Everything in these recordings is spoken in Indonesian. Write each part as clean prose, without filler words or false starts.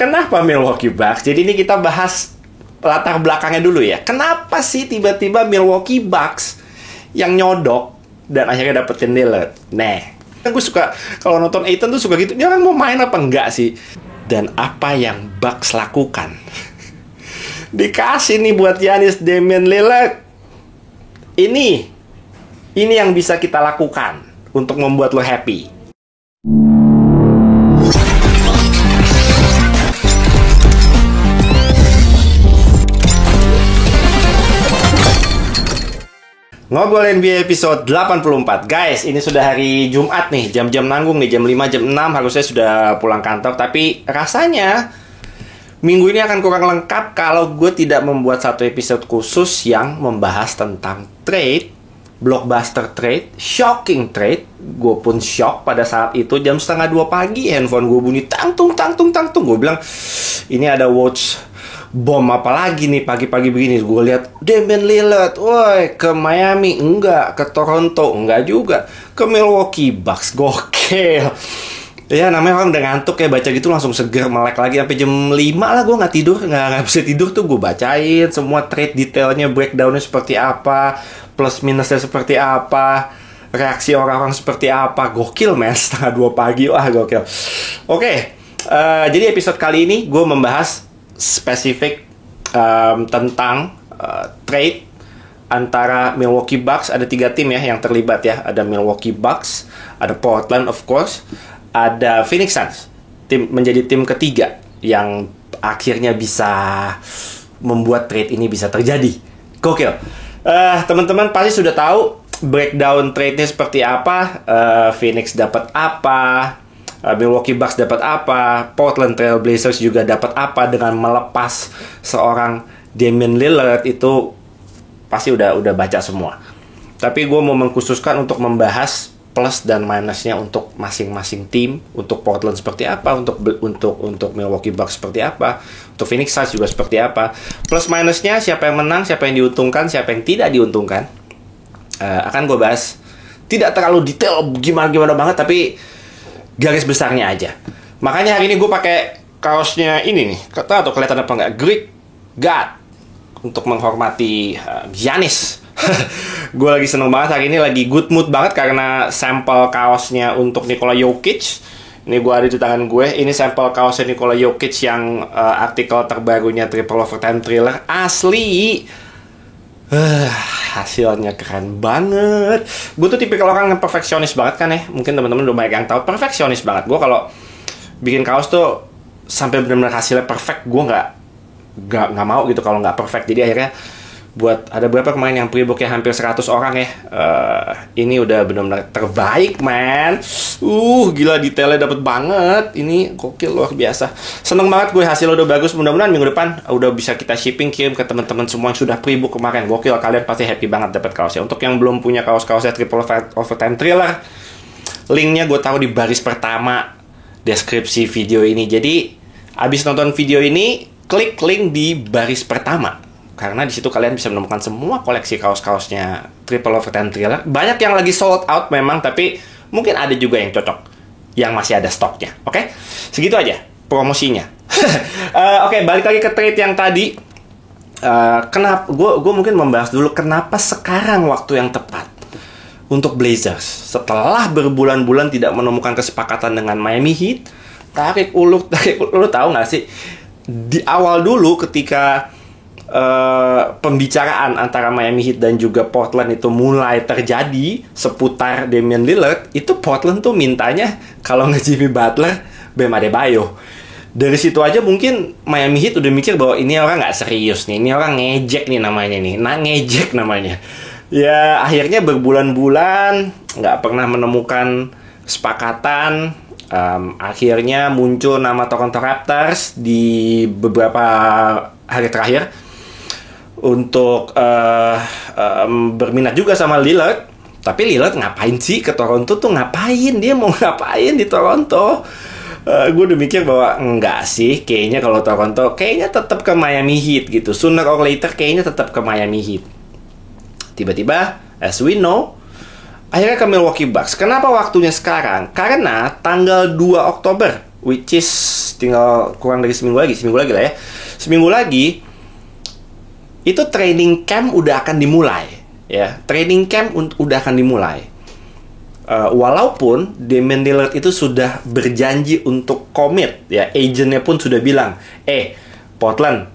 Kenapa Milwaukee Bucks? Jadi ini kita bahas latar belakangnya dulu ya. Kenapa sih tiba-tiba Milwaukee Bucks yang nyodok dan akhirnya dapetin Lillard? Gue suka kalau nonton Aiton tuh suka gitu. Dia kan mau main apa enggak sih? Dan apa yang Bucks lakukan? Dikasih nih buat Giannis Damian Lillard. Ini yang bisa kita lakukan untuk membuat lo happy. Ngobrol NBA episode 84. Guys, ini sudah hari Jumat nih. Jam-jam nanggung nih, jam 5, jam 6 harusnya sudah pulang kantor. Tapi rasanya minggu ini akan kurang lengkap kalau gue tidak membuat satu episode khusus yang membahas tentang trade, blockbuster trade, shocking trade. Gue pun shock pada saat itu. Jam 1:30 pagi handphone gue bunyi tangtung. Gue bilang ini ada watch bom apa lagi nih pagi-pagi begini. Gue lihat Damian Lillard, woi, ke Miami enggak, ke Toronto enggak juga, ke Milwaukee Bucks. Gokil. Ya namanya orang udah ngantuk ya, baca gitu langsung seger, melek lagi sampai jam 5 lah. Gue nggak tidur, nggak bisa tidur tuh. Gue bacain semua trade detailnya, breakdownnya seperti apa, plus minusnya seperti apa, reaksi orang-orang seperti apa. Gokil men, 1:30 pagi, wah gokil. Oke, jadi episode kali ini gue membahas spesifik tentang trade antara Milwaukee Bucks. Ada 3 tim ya yang terlibat ya. Ada Milwaukee Bucks, ada Portland of course, ada Phoenix Suns, menjadi tim ketiga yang akhirnya bisa membuat trade ini bisa terjadi. Gokil. Teman-teman pasti sudah tahu breakdown trade-nya seperti apa. Phoenix dapat apa, Milwaukee Bucks dapat apa, Portland Trail Blazers juga dapat apa dengan melepas seorang Damian Lillard. Itu pasti udah baca semua. Tapi gue mau mengkhususkan untuk membahas plus dan minusnya untuk masing-masing tim. Untuk Portland seperti apa, untuk Milwaukee Bucks seperti apa, untuk Phoenix Suns juga seperti apa. Plus minusnya, siapa yang menang, siapa yang diuntungkan, siapa yang tidak diuntungkan, akan gue bahas. Tidak terlalu detail gimana banget, tapi garis besarnya aja. Makanya hari ini gue pakai kaosnya ini nih. Atau kelihatan apa nggak? Greek God, untuk menghormati Giannis. Gue lagi seneng banget hari ini, lagi good mood banget karena sampel kaosnya untuk Nikola Jokic. Ini gue ada di tangan gue. Ini sampel kaosnya Nikola Jokic yang artikel terbarunya Triple Overtime Thriller. Asli, hasilnya keren banget. Gue tuh tipikal orang yang perfeksionis banget kan ya. Mungkin teman-teman udah banyak yang tahu, perfeksionis banget. Gue kalau bikin kaos tuh sampai benar-benar hasilnya perfect, gue nggak mau gitu kalau nggak perfect. Jadi akhirnya buat ada beberapa kemarin yang pre-booknya hampir 100 orang ya. Ini udah benar-benar terbaik, man. Gila, detailnya dapet banget. Ini gokil, luar biasa. Seneng banget gue, hasil udah bagus. Mudah-mudahan minggu depan udah bisa kita shipping, kirim ke teman-teman semua yang sudah pre-book kemarin. Gokil, kalian pasti happy banget dapat kaosnya. Untuk yang belum punya kaos-kaosnya Triple Overtime Thriller, linknya gue taruh di baris pertama deskripsi video ini. Jadi abis nonton video ini, klik link di baris pertama, karena di situ kalian bisa menemukan semua koleksi kaos-kaosnya Triple Overtime Thriller. Banyak yang lagi sold out memang, tapi mungkin ada juga yang cocok, yang masih ada stoknya. Oke? Segitu aja promosinya. Oke, balik lagi ke trade yang tadi. Kenapa? Gue mungkin membahas dulu kenapa sekarang waktu yang tepat untuk Blazers. Setelah berbulan-bulan tidak menemukan kesepakatan dengan Miami Heat, tarik ulur. Tahu nggak sih? Di awal dulu ketika pembicaraan antara Miami Heat dan juga Portland itu mulai terjadi seputar Damian Lillard, itu Portland tuh mintanya kalau nggak Jimmy Butler, Bam Adebayo. Dari situ aja mungkin Miami Heat udah mikir bahwa ini orang nggak serius nih, ini orang ngejek nih namanya nih, ngejek namanya. Ya akhirnya berbulan-bulan nggak pernah menemukan kesepakatan. Akhirnya muncul nama Toronto Raptors di beberapa hari terakhir untuk berminat juga sama Lillard. Tapi Lillard ngapain sih ke Toronto tuh? Ngapain? Dia mau ngapain di Toronto? Gue udah mikir bahwa enggak sih, kayaknya kalau Toronto kayaknya tetap ke Miami Heat gitu. Sooner or later kayaknya tetap ke Miami Heat. Tiba-tiba, as we know, akhirnya ke Milwaukee Bucks. Kenapa waktunya sekarang? Karena tanggal 2 Oktober which is tinggal kurang dari seminggu lagi lah ya. Seminggu lagi itu training camp udah akan dimulai ya. Training camp udah akan dimulai. Walaupun Damian Lillard itu sudah berjanji untuk komit ya, agentnya pun sudah bilang, Portland,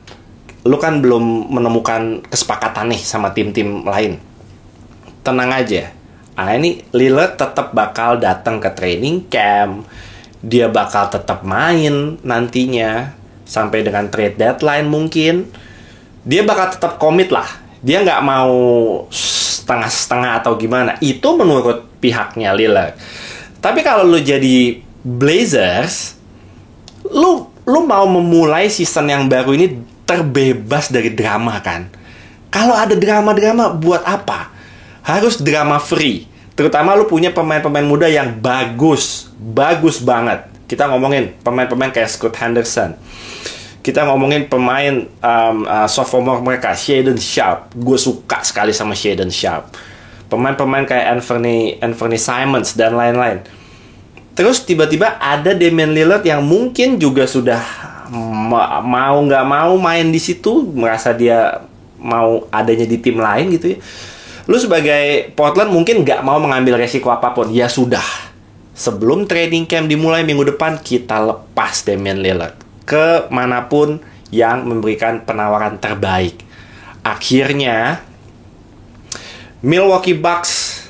lu kan belum menemukan kesepakatan nih sama tim-tim lain. Tenang aja. Ini Lillard tetap bakal datang ke training camp. Dia bakal tetap main nantinya sampai dengan trade deadline mungkin. Dia bakal tetap komit lah. Dia nggak mau setengah-setengah atau gimana. Itu menurut pihaknya Lillard. Tapi kalau lu jadi Blazers, lu mau memulai season yang baru ini terbebas dari drama kan? Kalau ada drama-drama buat apa? Harus drama free. Terutama lu punya pemain-pemain muda yang bagus banget. Kita ngomongin pemain-pemain kayak Scoot Henderson. Kita ngomongin pemain sophomore mereka, Shaedon Sharpe. Gue suka sekali sama Shaedon Sharpe. Pemain-pemain kayak Anthony Simons dan lain-lain. Terus tiba-tiba ada Damian Lillard yang mungkin juga sudah mau nggak mau main di situ, merasa dia mau adanya di tim lain gitu ya. Lu sebagai Portland mungkin nggak mau mengambil resiko apapun. Ya sudah, sebelum training camp dimulai minggu depan, kita lepas Damian Lillard ke manapun yang memberikan penawaran terbaik. Akhirnya Milwaukee Bucks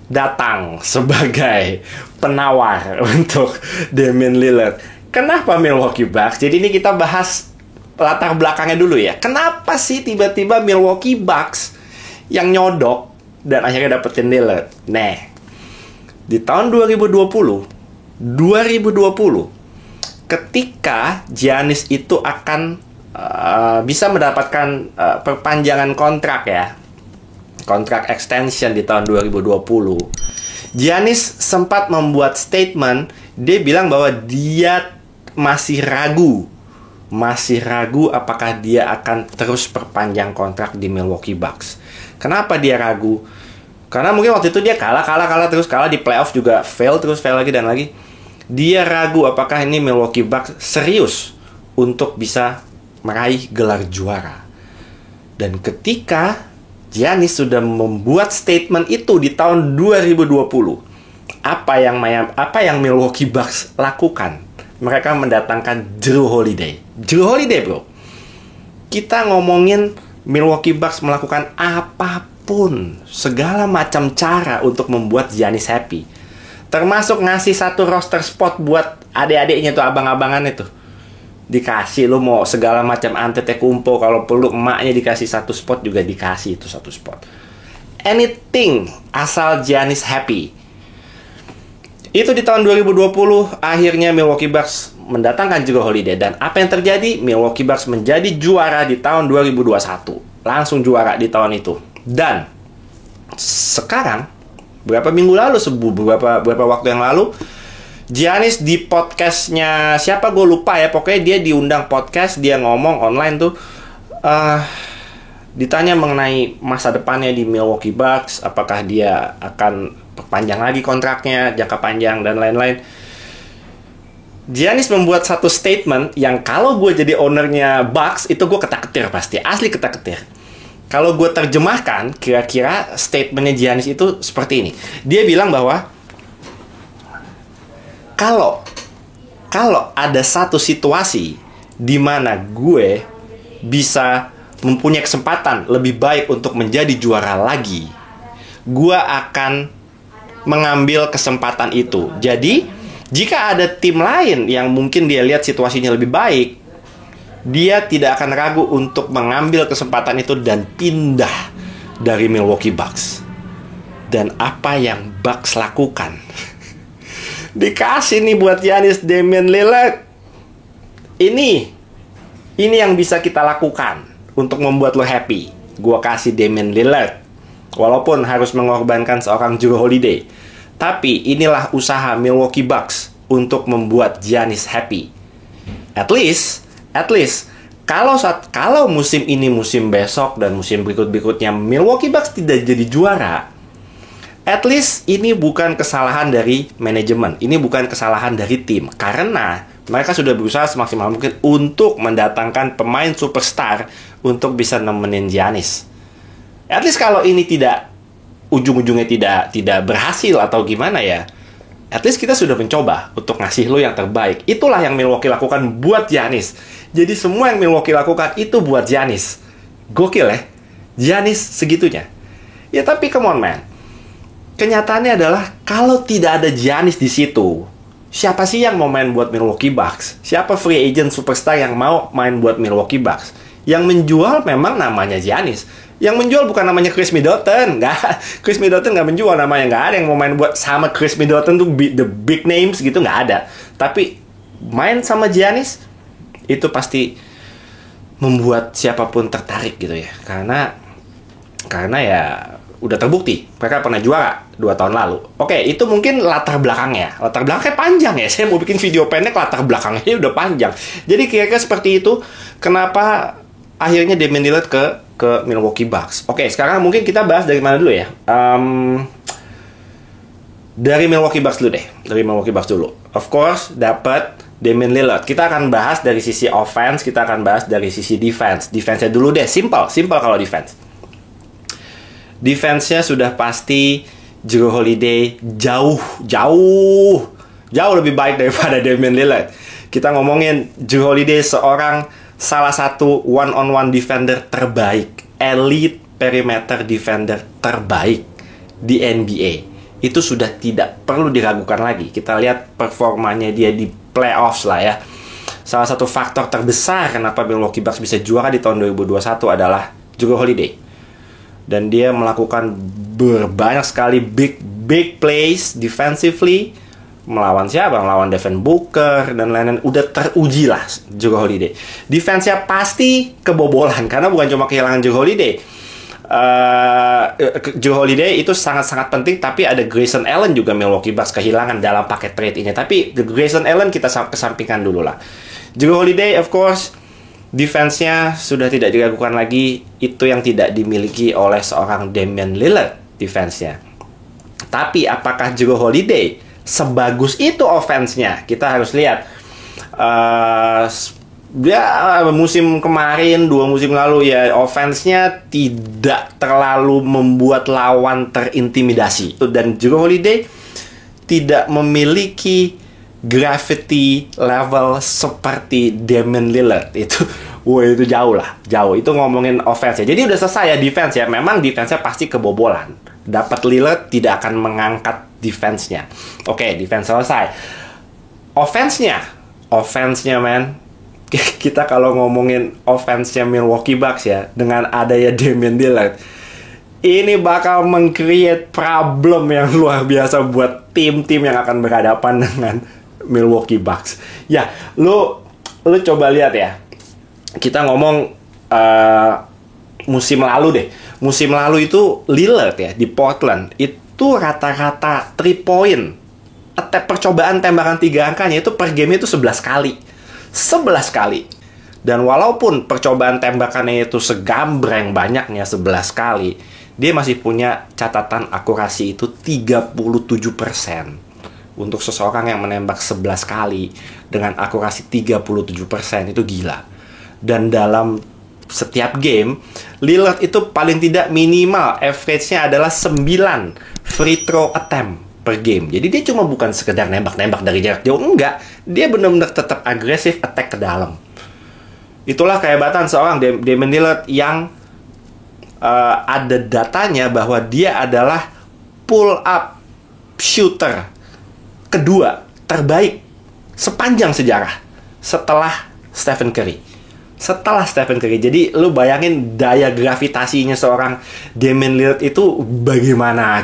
datang sebagai penawar untuk Damian Lillard. Kenapa Milwaukee Bucks? Jadi ini kita bahas latar belakangnya dulu ya. Kenapa sih tiba-tiba Milwaukee Bucks yang nyodok dan akhirnya dapetin Lillard? Nah, di tahun 2020, ketika Giannis itu akan bisa mendapatkan perpanjangan kontrak ya, kontrak extension di tahun 2020, Giannis sempat membuat statement. Dia bilang bahwa dia masih ragu apakah dia akan terus perpanjang kontrak di Milwaukee Bucks. Kenapa dia ragu? Karena mungkin waktu itu dia kalah di playoff juga fail lagi dan lagi. Dia ragu apakah ini Milwaukee Bucks serius untuk bisa meraih gelar juara. Dan ketika Giannis sudah membuat statement itu di tahun 2020, apa yang Milwaukee Bucks lakukan? Mereka mendatangkan Jrue Holiday. Jrue Holiday, bro. Kita ngomongin Milwaukee Bucks melakukan apapun, segala macam cara untuk membuat Giannis happy. Termasuk ngasih satu roster spot buat adik-adiknya tuh, abang-abangannya tuh. Dikasih, lu mau segala macam Antetokounmpo, kalau perlu emaknya dikasih satu spot juga dikasih itu satu spot. Anything asal Giannis happy. Itu di tahun 2020 akhirnya Milwaukee Bucks mendatangkan Jrue Holiday. Dan apa yang terjadi? Milwaukee Bucks menjadi juara di tahun 2021. Langsung juara di tahun itu. Dan sekarang beberapa minggu lalu, beberapa waktu yang lalu, Giannis di podcastnya siapa gue lupa ya, pokoknya dia diundang podcast, dia ngomong online tuh, ditanya mengenai masa depannya di Milwaukee Bucks, apakah dia akan perpanjang lagi kontraknya, jangka panjang dan lain-lain. Giannis membuat satu statement yang kalau gue jadi ownernya Bucks itu gue ketar-ketir pasti, asli ketar-ketir. Kalau gue terjemahkan, kira-kira statementnya Giannis itu seperti ini. Dia bilang bahwa kalau ada satu situasi di mana gue bisa mempunyai kesempatan lebih baik untuk menjadi juara lagi, gue akan mengambil kesempatan itu. Jadi, jika ada tim lain yang mungkin dia lihat situasinya lebih baik, dia tidak akan ragu untuk mengambil kesempatan itu dan pindah dari Milwaukee Bucks. Dan apa yang Bucks lakukan? Dikasih nih buat Giannis Damian Lillard. Ini yang bisa kita lakukan untuk membuat lo happy. Gua kasih Damian Lillard, walaupun harus mengorbankan seorang Jrue Holiday. Tapi inilah usaha Milwaukee Bucks untuk membuat Giannis happy. At least kalau musim ini, musim besok dan musim berikutnya Milwaukee Bucks tidak jadi juara, at least ini bukan kesalahan dari manajemen, ini bukan kesalahan dari tim. Karena Mereka sudah berusaha semaksimal mungkin untuk mendatangkan pemain superstar untuk bisa nemenin Giannis. At least kalau ini tidak ujung-ujungnya tidak berhasil atau gimana ya, at least kita sudah mencoba untuk ngasih lo yang terbaik. Itulah yang Milwaukee lakukan buat Giannis. Jadi semua yang Milwaukee lakukan itu buat Giannis. Gokil ya, Giannis segitunya. Ya tapi come on man, kenyataannya adalah kalau tidak ada Giannis di situ, siapa sih yang mau main buat Milwaukee Bucks? Siapa free agent superstar yang mau main buat Milwaukee Bucks? Yang menjual memang namanya Giannis. Yang menjual bukan namanya Chris Middleton. Nggak, Chris Middleton nggak menjual namanya. Nggak ada yang mau main buat sama Chris Middleton tuh the big names gitu, nggak ada. Tapi main sama Giannis itu pasti membuat siapapun tertarik gitu ya. Karena ya udah terbukti mereka pernah juara 2 tahun lalu. Oke, itu mungkin latar belakangnya. Latar belakangnya panjang ya. Saya mau bikin video pendek, latar belakangnya udah panjang. Jadi kira-kira seperti itu. Kenapa akhirnya Damian Lillard ke Milwaukee Bucks. Oke, sekarang mungkin kita bahas dari mana dulu ya? Dari Milwaukee Bucks dulu deh. Dari Milwaukee Bucks dulu. Of course, dapat Damian Lillard. Kita akan bahas dari sisi offense, kita akan bahas dari sisi defense. Defense-nya dulu deh, simple kalau defense. Defense-nya sudah pasti Jrue Holiday jauh lebih baik daripada Damian Lillard. Kita ngomongin Jrue Holiday salah satu one-on-one defender terbaik, elite perimeter defender terbaik di NBA. Itu sudah tidak perlu diragukan lagi. Kita lihat performanya dia di playoffs lah ya. Salah satu faktor terbesar kenapa Milwaukee Bucks bisa juara di tahun 2021 adalah Jrue Holiday. Dan dia melakukan banyak sekali big plays defensively. Melawan siapa? Melawan Devin Booker dan lain-lain. Udah teruji lah Jrue Holiday. Defense-nya pasti kebobolan karena bukan cuma kehilangan Jrue Holiday. Jrue Holiday itu sangat-sangat penting, tapi ada Grayson Allen juga Milwaukee Bucks kehilangan dalam paket trade ini. Tapi Grayson Allen kita kesampingkan dulu lah. Jrue Holiday of course defense-nya sudah tidak diragukan lagi. Itu yang tidak dimiliki oleh seorang Damian Lillard defense-nya. Tapi apakah Jrue Holiday sebagus itu offense-nya? Kita harus lihat. Dia musim kemarin, 2 musim lalu ya, offense-nya tidak terlalu membuat lawan terintimidasi. Dan Jrue Holiday tidak memiliki gravity level seperti Damian Lillard. Itu jauh lah, jauh. Itu ngomongin offense ya. Jadi udah selesai ya defense ya. Memang defense-nya pasti kebobolan. Dapat Lillard tidak akan mengangkat defense-nya. Oke, defense selesai. Offense-nya man. Kita kalau ngomongin offense-nya Milwaukee Bucks ya, dengan adanya Damian Lillard, ini bakal meng-create problem yang luar biasa buat tim-tim yang akan berhadapan dengan Milwaukee Bucks. Ya, lu coba lihat ya. Kita ngomong musim lalu deh. Musim lalu itu Lillard ya di Portland itu rata-rata 3 point percobaan tembakan 3 angkanya itu per game itu 11 kali. 11 kali. Dan walaupun percobaan tembakannya itu segambreng banyaknya 11 kali, dia masih punya catatan akurasi itu 37%. Untuk seseorang yang menembak 11 kali dengan akurasi 37% itu gila. Dan dalam setiap game, Lillard itu paling tidak minimal average-nya adalah 9 free throw attempt per game. Jadi dia cuma bukan sekedar nembak-nembak dari jarak jauh, enggak. Dia benar-benar tetap agresif attack ke dalam. Itulah kehebatan seorang Damian Lillard yang ada datanya bahwa dia adalah pull up shooter kedua terbaik sepanjang sejarah setelah Stephen Curry. Jadi lu bayangin daya gravitasinya seorang Damian Lillard itu bagaimana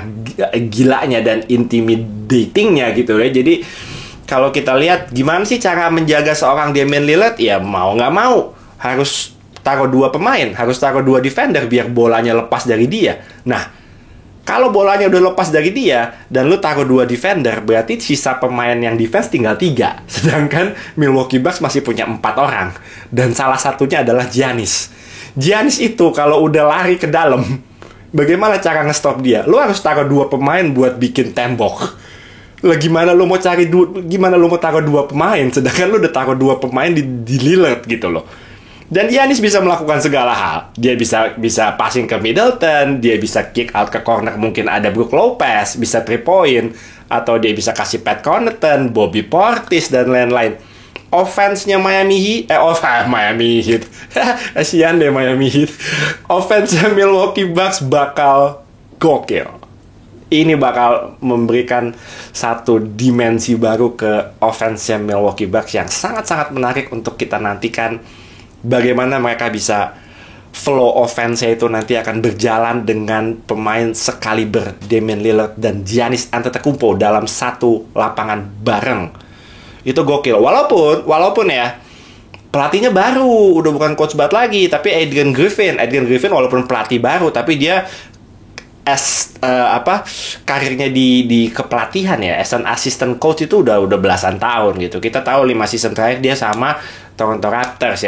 gilanya dan intimidatingnya gitu ya. Jadi kalau kita lihat gimana sih cara menjaga seorang Damian Lillard, ya mau nggak mau harus taruh 2 pemain, harus taruh 2 defender biar bolanya lepas dari dia. Nah, kalau bolanya udah lepas dari dia dan lu taruh 2 defender, berarti sisa pemain yang defense tinggal 3. Sedangkan Milwaukee Bucks masih punya 4 orang. Dan salah satunya adalah Giannis. Giannis itu kalau udah lari ke dalam, bagaimana cara nge-stop dia? Lu harus taruh 2 pemain buat bikin tembok. Lah gimana lu mau taruh dua pemain sedangkan lu udah taruh dua pemain di Lillard gitu loh. Dan Giannis bisa melakukan segala hal. Dia bisa passing ke Middleton, dia bisa kick out ke corner, mungkin ada Brook Lopez, bisa 3 point, atau dia bisa kasih Pat Connaughton, Bobby Portis dan lain-lain. Offense-nya Miami Heat. Kasian deh Miami Heat. Offense-nya Milwaukee Bucks bakal gokil. Ini bakal memberikan satu dimensi baru ke offense-nya Milwaukee Bucks yang sangat-sangat menarik untuk kita nantikan. Bagaimana mereka bisa flow offense itu nanti akan berjalan dengan pemain sekaliber Damian Lillard dan Giannis Antetokounmpo dalam satu lapangan bareng. Itu gokil. Walaupun ya pelatihnya baru, udah bukan coach Bud lagi, tapi Adrian Griffin walaupun pelatih baru, tapi dia karirnya di kepelatihan ya, as an assistant coach itu udah belasan tahun gitu. Kita tahu 5 season terakhir dia sama Toronto Raptors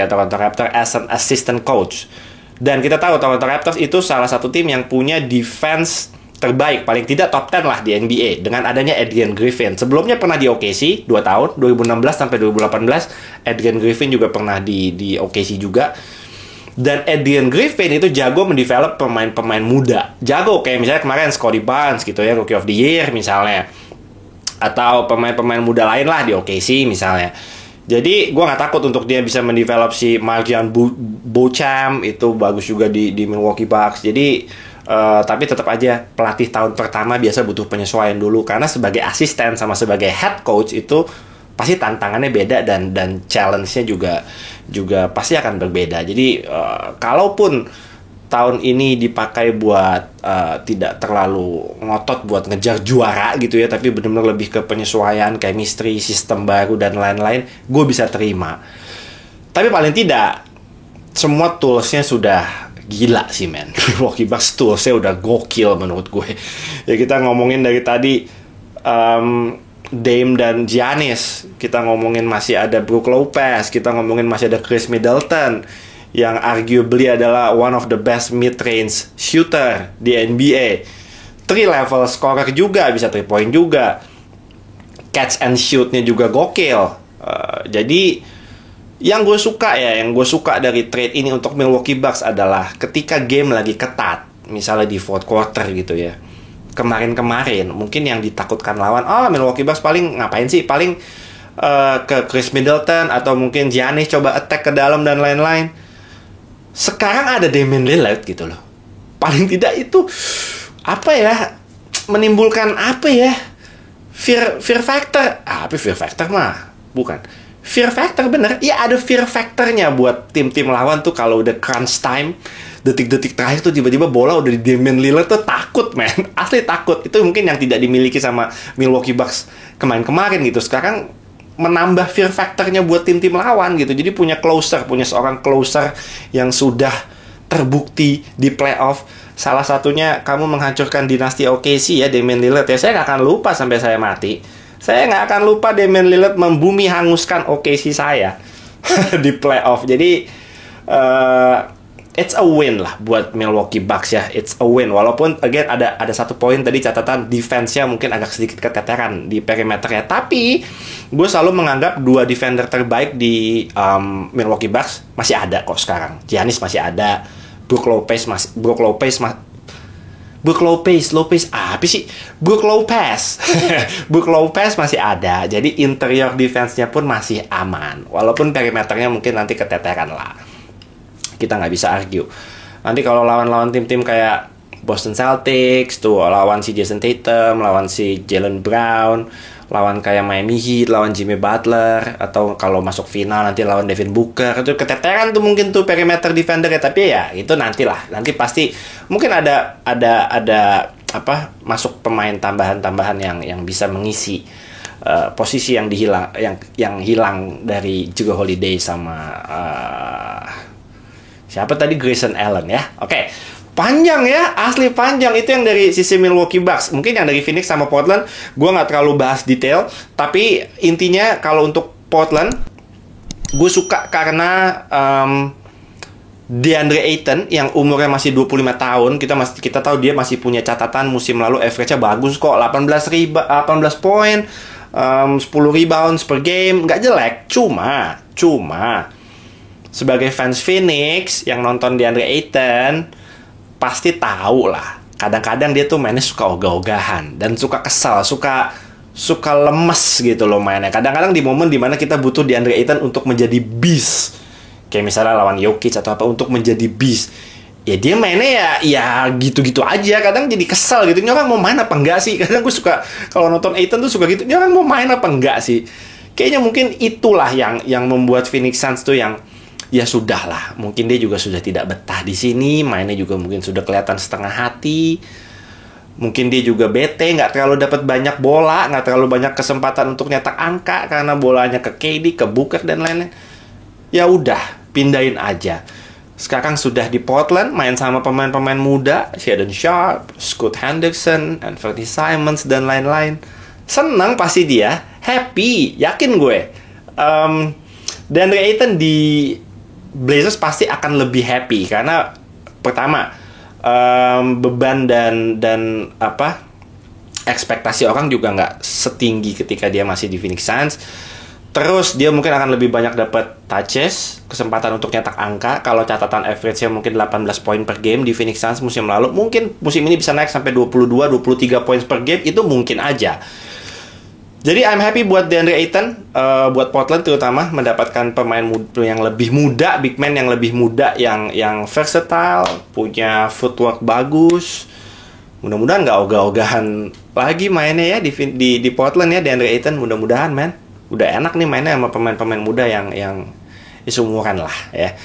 as an assistant coach. Dan kita tahu Toronto Raptors itu salah satu tim yang punya defense terbaik, paling tidak top 10 lah di NBA dengan adanya Adrian Griffin. Sebelumnya pernah di OKC 2 tahun, 2016 sampai 2018. Adrian Griffin juga pernah di OKC juga. Dan Adrian Griffin itu jago mendevelop pemain-pemain muda. Jago kayak misalnya kemarin Scottie Barnes gitu ya, Rookie of the Year misalnya. Atau pemain-pemain muda lain lah di OKC misalnya. Jadi gue gak takut untuk dia bisa mendevelop si Marjan Beauchamp, itu bagus juga di Milwaukee Bucks. Jadi tapi tetap aja pelatih tahun pertama biasa butuh penyesuaian dulu, karena sebagai asisten sama sebagai head coach itu pasti tantangannya beda dan challenge-nya juga pasti akan berbeda. Jadi kalaupun tahun ini dipakai buat tidak terlalu ngotot buat ngejar juara gitu ya, tapi benar-benar lebih ke penyesuaian, chemistry, sistem baru dan lain-lain, gue bisa terima. Tapi paling tidak semua toolsnya sudah gila sih men. Milwaukee Bucks toolsnya udah gokil menurut gue. Ya kita ngomongin dari tadi Dame dan Giannis, kita ngomongin masih ada Brook Lopez, kita ngomongin masih ada Chris Middleton yang arguably adalah one of the best mid-range shooter di NBA. 3 level scorer juga, bisa 3 point juga. Catch and shoot-nya juga gokil. Jadi yang gue suka dari trade ini untuk Milwaukee Bucks adalah ketika game lagi ketat, misalnya di fourth quarter gitu ya. Kemarin mungkin yang ditakutkan lawan, Milwaukee Bucks paling ngapain sih? Paling ke Chris Middleton atau mungkin Giannis coba attack ke dalam dan lain-lain. Sekarang ada Damian Lillard gitu loh. Paling tidak itu menimbulkan fear factor. Fear factor mah bukan. Fear factor bener. Ya ada fear factornya buat tim-tim lawan tuh kalau udah crunch time, detik-detik terakhir tuh tiba-tiba bola udah di Damian Lillard tuh takut men. Asli takut. Itu mungkin yang tidak dimiliki sama Milwaukee Bucks kemarin gitu. Sekarang menambah fear factornya buat tim-tim lawan gitu. Jadi punya seorang closer yang sudah terbukti di playoff. Salah satunya kamu menghancurkan dinasti OKC ya, Damian Lillard ya. Saya gak akan lupa sampai saya mati. Saya gak akan lupa Damian Lillard membumi hanguskan OKC saya di playoff. Jadi it's a win lah buat Milwaukee Bucks ya. It's a win. Walaupun again ada satu poin tadi catatan defense-nya mungkin agak sedikit keteteran di perimeternya. Tapi gue selalu menganggap 2 defender terbaik di Milwaukee Bucks masih ada kok sekarang. Giannis masih ada. Brook Lopez masih ada. Jadi interior defense-nya pun masih aman. Walaupun perimeternya mungkin nanti keteteran lah. Kita nggak bisa argue. Nanti kalau lawan-lawan tim-tim kayak Boston Celtics tuh, lawan si Jason Tatum, lawan si Jaylen Brown, lawan kayak Miami Heat, lawan Jimmy Butler, atau kalau masuk final nanti lawan Devin Booker, itu keteteran tuh mungkin tuh perimeter defender ya. Tapi ya itu nantilah, nanti pasti mungkin ada masuk pemain tambahan yang bisa mengisi posisi yang hilang dari Jrue Holiday sama siapa tadi, Grayson Allen ya. Oke. Panjang ya, asli panjang. Itu yang dari sisi Milwaukee Bucks. Mungkin yang dari Phoenix sama Portland gue gak terlalu bahas detail. Tapi intinya kalau untuk Portland, gue suka karena DeAndre Ayton yang umurnya masih 25 tahun, kita tahu dia masih punya catatan musim lalu average-nya bagus kok, 18 poin, 10 rebounds per game, nggak jelek. Cuma sebagai fans Phoenix yang nonton DeAndre Ayton pasti tahu lah, kadang-kadang dia tuh mainnya suka ogah-ogahan dan suka kesal, suka lemes gitu loh mainnya. Kadang-kadang di momen dimana kita butuh DeAndre Ayton untuk menjadi beast, kayak misalnya lawan Jokic atau apa, untuk menjadi beast, ya dia mainnya ya gitu-gitu aja. Kadang jadi kesel gitu, ini orang mau main apa enggak sih. Kadang gue suka kalau nonton Ayton tuh suka gitu, ini orang mau main apa enggak sih. Kayaknya mungkin itulah yang membuat Phoenix Suns tuh yang ya sudah lah, mungkin dia juga sudah tidak betah di sini, mainnya juga mungkin sudah kelihatan setengah hati. Mungkin dia juga bete, nggak terlalu dapat banyak bola, nggak terlalu banyak kesempatan untuk nyetak angka karena bolanya ke KD, ke Booker dan lainnya. Ya udah, pindahin aja. Sekarang sudah di Portland, main sama pemain-pemain muda, Shaedon Sharpe, Scoot Henderson, Anthony Simons dan lain-lain. Senang pasti dia, happy, yakin gue. DeAndre Ayton di Blazers pasti akan lebih happy karena pertama, beban dan apa, ekspektasi orang juga nggak setinggi ketika dia masih di Phoenix Suns. Terus dia mungkin akan lebih banyak dapat touches, kesempatan untuk nyetak angka. Kalau catatan average-nya mungkin 18 poin per game di Phoenix Suns musim lalu, mungkin musim ini bisa naik sampai 22-23 poin per game, itu mungkin aja. Jadi I'm happy buat DeAndre Ayton, buat Portland terutama, mendapatkan pemain yang lebih muda, big man yang lebih muda, yang versatile, punya footwork bagus. Mudah-mudahan nggak ogah-ogahan lagi mainnya ya di Portland ya, DeAndre Ayton. Mudah-mudahan, man. Udah enak nih mainnya sama pemain-pemain muda yang seumuran lah ya.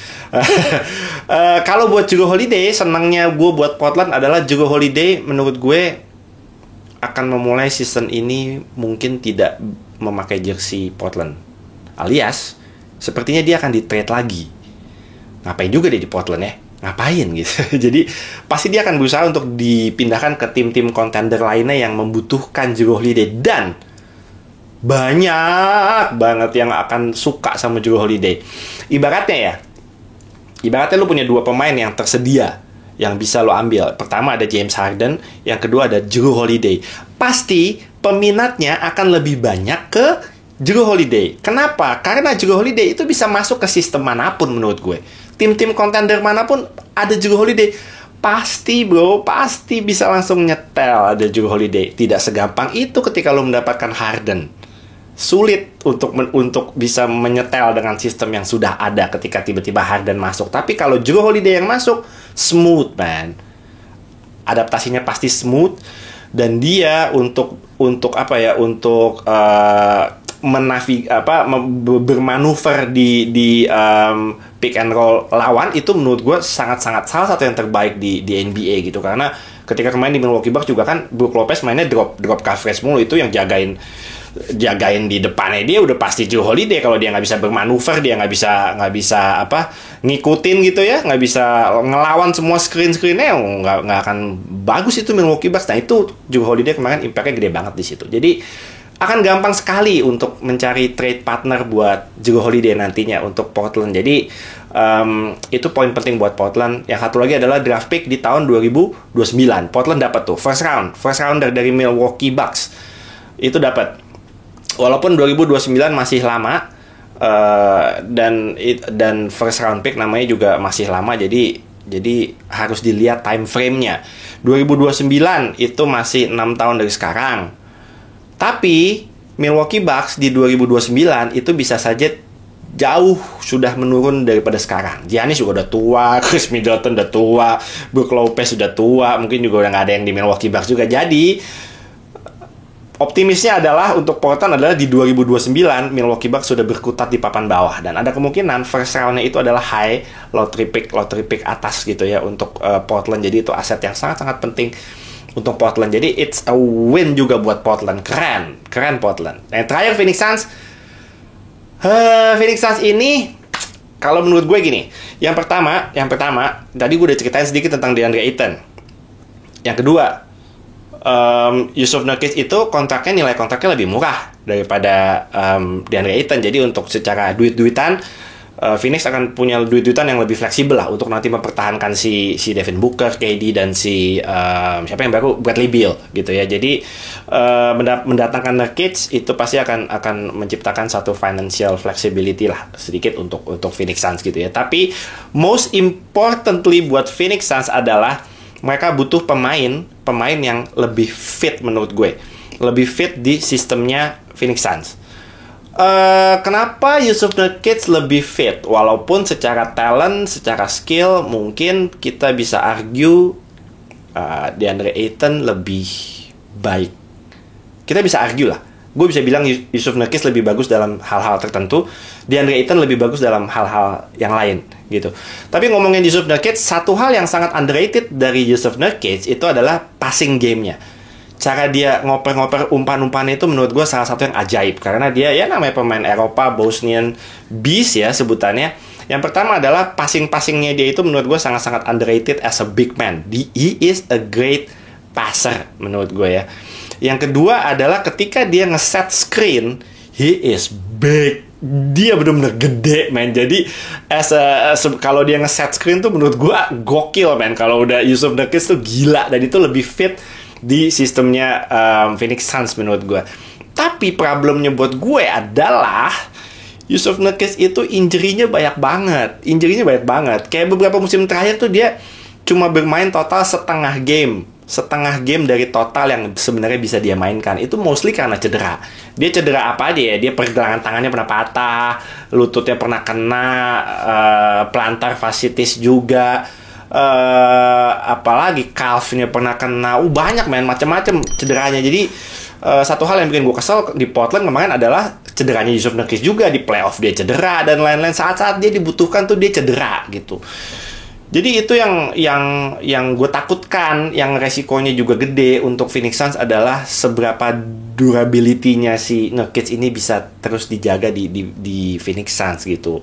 Kalau buat Jrue Holiday, senangnya gue buat Portland adalah Jrue Holiday menurut gue akan memulai season ini mungkin tidak memakai jersey Portland. Alias, sepertinya dia akan di-trade lagi. Ngapain juga dia di Portland ya? Ngapain gitu. Jadi, pasti dia akan berusaha untuk dipindahkan ke tim-tim contender lainnya yang membutuhkan Jrue Holiday. Dan banyak banget yang akan suka sama Jrue Holiday. Ibaratnya lu punya dua pemain yang tersedia yang bisa lo ambil. Pertama ada James Harden, yang kedua ada Jrue Holiday. Pasti peminatnya akan lebih banyak ke Jrue Holiday. Kenapa? Karena Jrue Holiday itu bisa masuk ke sistem manapun menurut gue. Tim-tim contender manapun ada Jrue Holiday. Pasti bro, pasti bisa langsung nyetel ada Jrue Holiday. Tidak segampang itu ketika lo mendapatkan Harden. Sulit untuk bisa menyetel dengan sistem yang sudah ada ketika tiba-tiba Harden masuk. Tapi kalau Jrue Holiday yang masuk, smooth man. Adaptasinya pasti smooth. Dan dia untuk bermanuver di pick and roll lawan, itu menurut gue sangat-sangat salah satu yang terbaik di NBA gitu. Karena ketika kemarin di Milwaukee Bucks juga kan Brook Lopez mainnya drop coverage mulu, itu yang jagain di depannya dia udah pasti Jrue Holiday. Kalau dia nggak bisa bermanuver, dia nggak bisa ngikutin gitu ya, nggak bisa ngelawan semua screennya, nggak akan bagus itu Milwaukee Bucks. Nah itu Jrue Holiday kemarin impactnya gede banget di situ. Jadi akan gampang sekali untuk mencari trade partner buat Jrue Holiday nantinya untuk Portland. Jadi itu poin penting buat Portland. Yang satu lagi adalah draft pick di tahun 2029. Portland dapat tuh first rounder dari Milwaukee Bucks. Itu dapat. Walaupun 2029 masih lama, dan first round pick namanya juga masih lama, jadi harus dilihat time frame-nya. 2029 itu masih 6 tahun dari sekarang. Tapi Milwaukee Bucks di 2029 itu bisa saja jauh sudah menurun daripada sekarang. Giannis juga udah tua, Chris Middleton udah tua, Brook Lopez udah tua, mungkin juga udah nggak ada yang di Milwaukee Bucks juga. Jadi optimisnya adalah untuk Portland adalah di 2029 Milwaukee Bucks sudah berkutat di papan bawah, dan ada kemungkinan first round-nya itu adalah high lottery pick atas gitu ya untuk Portland. Jadi itu aset yang sangat-sangat penting untuk Portland. Jadi it's a win juga buat Portland. Keren Portland. Yang terakhir Phoenix Suns ini kalau menurut gue gini. Yang pertama tadi gue udah ceritain sedikit tentang DeAndre Ayton. Yang kedua, Jusuf Nurkic itu nilai kontraknya lebih murah daripada DeAndre Ayton. Jadi untuk secara duit-duitan Phoenix akan punya duit-duitan yang lebih fleksibel lah untuk nanti mempertahankan si Devin Booker, KD, dan si siapa yang baru, Bradley Beal gitu ya. Jadi mendatangkan Nurkic itu pasti akan menciptakan satu financial flexibility lah sedikit untuk Phoenix Suns gitu ya. Tapi most importantly buat Phoenix Suns adalah mereka butuh pemain yang lebih fit menurut gue, lebih fit di sistemnya Phoenix Suns. Kenapa Jusuf Nurkic lebih fit? Walaupun secara talent, secara skill mungkin kita bisa argue DeAndre Ayton lebih baik. Kita bisa argue lah. Gue bisa bilang Jusuf Nurkic lebih bagus dalam hal-hal tertentu, DeAndre Ayton lebih bagus dalam hal-hal yang lain gitu. Tapi ngomongin Jusuf Nurkic, satu hal yang sangat underrated dari Jusuf Nurkic itu adalah passing game-nya. Cara dia ngoper-ngoper umpan-umpan itu menurut gue salah satu yang ajaib. Karena dia ya namanya pemain Eropa, Bosnian Beast ya sebutannya. Yang pertama adalah passing-passingnya dia itu menurut gue sangat-sangat underrated as a big man. He is a great passer menurut gue ya. Yang kedua adalah ketika dia nge-set screen, he is big. Dia benar-benar gede, man. Jadi kalau dia nge-set screen tuh menurut gue gokil, man. Kalau udah Jusuf Nurkic tuh gila. Dan itu lebih fit di sistemnya Phoenix Suns menurut gue. Tapi problemnya buat gue adalah Jusuf Nurkic itu injury-nya banyak banget. Kayak beberapa musim terakhir tuh dia cuma bermain total setengah game dari total yang sebenarnya bisa dia mainkan. Itu mostly karena cedera. Dia cedera apa aja ya? Dia pergelangan tangannya pernah patah, lututnya pernah kena, plantar fasciitis juga, apalagi calf-nya pernah kena. Banyak macam-macam cederanya. Jadi satu hal yang bikin gue kesel di Portland kemarin adalah cederanya Jusuf Nurkic juga. Di playoff dia cedera dan lain-lain. Saat-saat dia dibutuhkan tuh dia cedera gitu. Jadi itu yang gue takutkan, yang resikonya juga gede untuk Phoenix Suns adalah seberapa durability-nya si Nurkic ini bisa terus dijaga di Phoenix Suns gitu.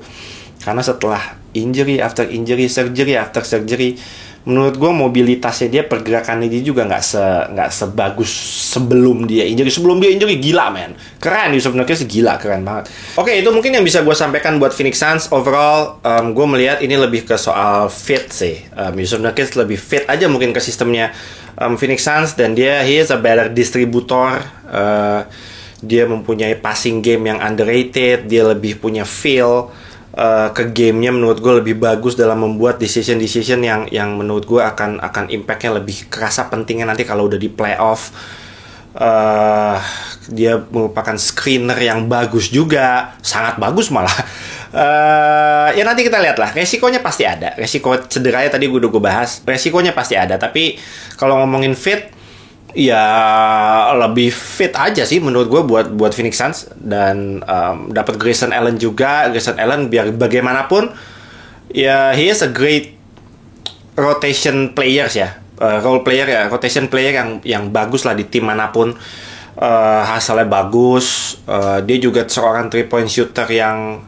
Karena setelah injury after injury, surgery after surgery, menurut gue mobilitasnya dia, pergerakannya dia juga nggak sebagus sebelum dia injury. Sebelum dia injury gila, man. Keren, Jusuf Nurkic gila, keren banget. Oke, itu mungkin yang bisa gue sampaikan buat Phoenix Suns. Overall, gue melihat ini lebih ke soal fit sih. Jusuf Nurkic lebih fit aja mungkin ke sistemnya Phoenix Suns, dan he is a better distributor. Dia mempunyai passing game yang underrated. Dia lebih punya feel ke gamenya, menurut gue lebih bagus dalam membuat decision yang menurut gue akan impactnya lebih kerasa pentingnya nanti kalau udah di playoff. Dia merupakan screener yang bagus juga, sangat bagus malah. Ya nanti kita lihat lah, resikonya pasti ada. Resiko cederanya tadi gue bahas, resikonya pasti ada. Tapi kalau ngomongin fit, ya lebih fit aja sih menurut gue buat Phoenix Suns. Dan dapat Grayson Allen juga. Grayson Allen biar bagaimanapun ya he is a great rotation players ya, role player ya, rotation player yang bagus lah di tim manapun. Hasilnya bagus. Dia juga seorang 3-point shooter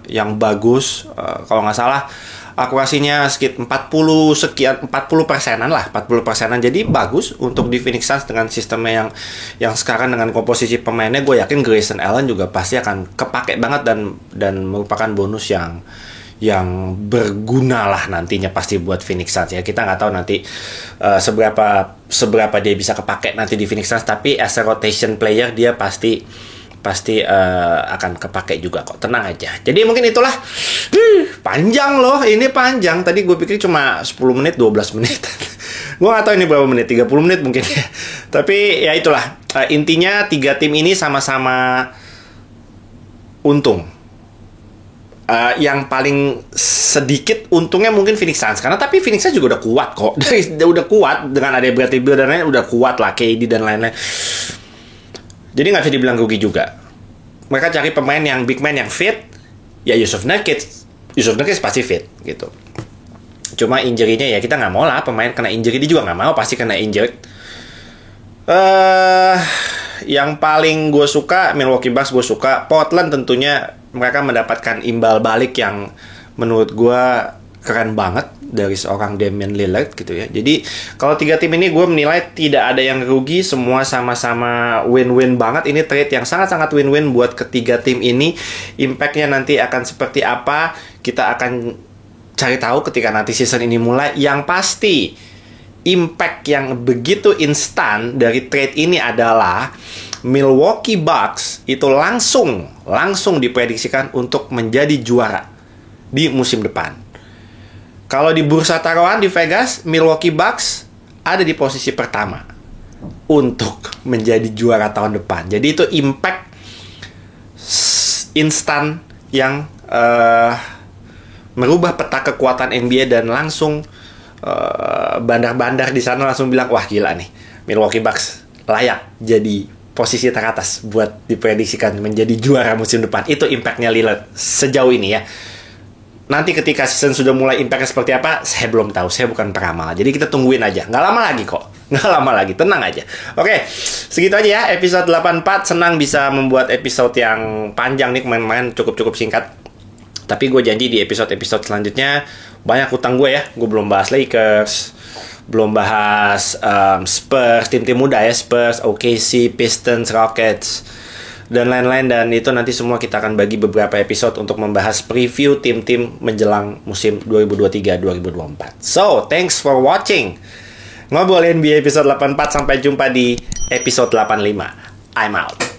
yang bagus. Kalau nggak salah akurasinya sekitar 40%-an lah, 40%-an. Jadi bagus untuk di Phoenix Suns dengan sistemnya yang sekarang dengan komposisi pemainnya. Gue yakin Grayson Allen juga pasti akan kepake banget dan merupakan bonus yang berguna lah nantinya pasti buat Phoenix Suns ya. Kita nggak tahu nanti seberapa dia bisa kepake nanti di Phoenix Suns, tapi as a rotation player dia pasti akan kepake juga kok, tenang aja. Jadi mungkin itulah. Panjang loh, ini panjang. Tadi gue pikir cuma 10 menit, 12 menit. Gue gak tahu ini berapa menit, 30 menit mungkin ya. Tapi ya itulah, intinya 3 tim ini sama-sama untung. Yang paling sedikit untungnya mungkin Phoenix Suns, karena tapi Phoenix Suns juga udah kuat kok. Udah kuat dengan ada Bradley Beal dan lain-lain, udah kuat lah, KD dan lain-lain. Jadi nggak bisa dibilang rugi juga. Mereka cari pemain yang big man yang fit. Ya Jusuf Nurkic pasti fit gitu. Cuma injury-nya ya kita nggak mau lah, pemain kena injury dia juga nggak mau, pasti kena injured. Yang paling gue suka Milwaukee Bucks, gue suka Portland. Tentunya mereka mendapatkan imbal balik yang menurut gue keren banget dari seorang Damian Lillard gitu ya. Jadi kalau 3 tim ini gue menilai tidak ada yang rugi, semua sama-sama win-win banget. Ini trade yang sangat-sangat win-win buat ketiga tim ini. Impact-nya nanti akan seperti apa, kita akan cari tahu ketika nanti season ini mulai. Yang pasti impact yang begitu instan dari trade ini adalah Milwaukee Bucks itu langsung diprediksikan untuk menjadi juara di musim depan. Kalau di bursa taruhan di Vegas, Milwaukee Bucks ada di posisi pertama untuk menjadi juara tahun depan. Jadi itu impact instan yang merubah peta kekuatan NBA dan langsung bandar-bandar di sana langsung bilang, wah gila nih, Milwaukee Bucks layak jadi posisi teratas buat diprediksikan menjadi juara musim depan. Itu impact-nya Lillard sejauh ini ya. Nanti ketika season sudah mulai impact-nya seperti apa, saya belum tahu. Saya bukan peramal. Jadi kita tungguin aja. Nggak lama lagi kok. Nggak lama lagi. Tenang aja. Oke, segitu aja ya. Episode 84. Senang bisa membuat episode yang panjang nih. Kemarin cukup singkat. Tapi gue janji di episode-episode selanjutnya banyak hutang gue ya. Gue belum bahas Lakers, belum bahas Spurs, tim-tim muda ya, Spurs, OKC, Pistons, Rockets, dan lain-lain. Dan itu nanti semua kita akan bagi beberapa episode untuk membahas preview tim-tim menjelang musim 2023-2024. So, thanks for watching. Ngobrol NBA episode 84. Sampai jumpa di episode 85. I'm out.